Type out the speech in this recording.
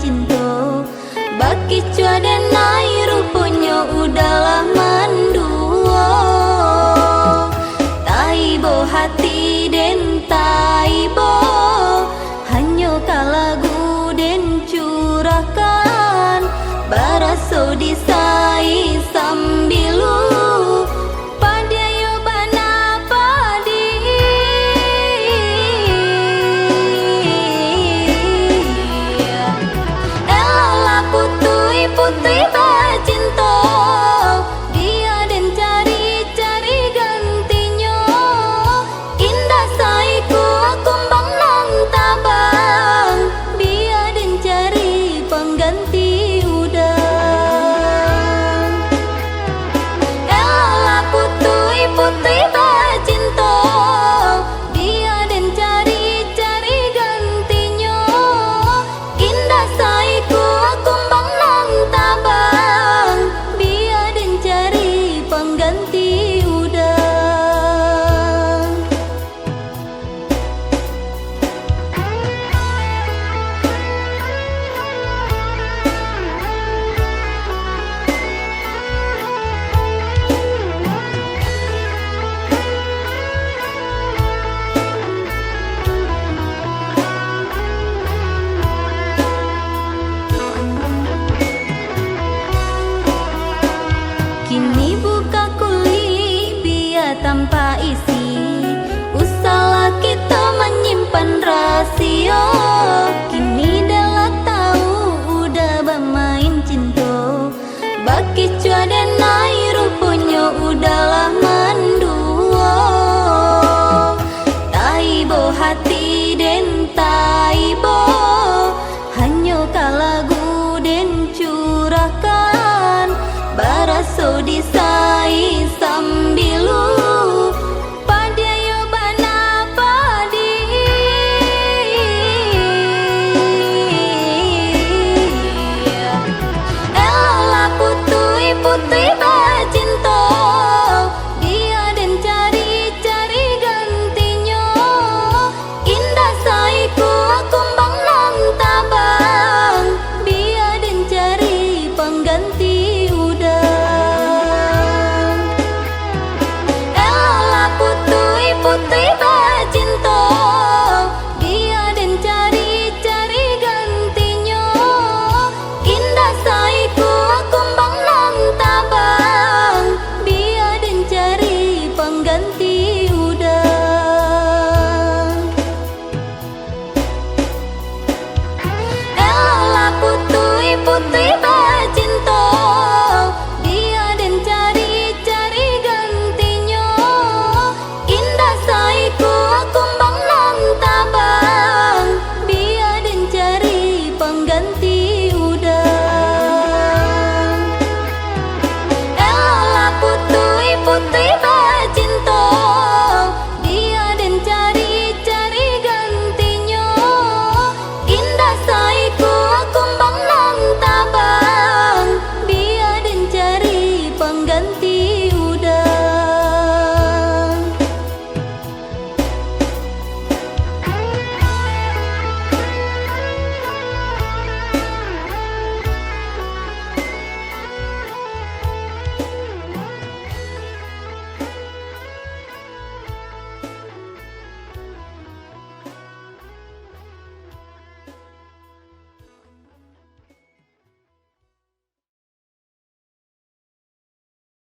cinta. Baki cua dan nai rupanya udahlah mandua. Taibo hati den taibo, hanya kalagu den curahkan. Baraso disai sambilu padaya bana padi. Elah putui putui bacinta, dia den cari-cari gantinya. Indah saiku kumbang nang tabang, dia den cari pengganti. Putih bacinta, dia den cari-cari gantinya. Indah saiku kumbang nang tabang, dia den cari pengganti udang. Kini buka kulit biar tanpa isi, usahlah kita menyimpan rahasia. Kini dah tahu udah bermain cinta. Baki cua dan nai rupanya udahlah mandua. Taibo hati den taibo, hanya kalagu den curahkan. Baraso disai sambilu padaya bana padi. Elah putui putui bacinta, dia den cari-cari gantinya. Indah saiku kumbang nang tabang, dia den cari pengganti. Putih bacinta, dia den cari-cari gantinya. Indah saiku kumbang nang tabang, dia den cari pengganti udang. Elah putui putih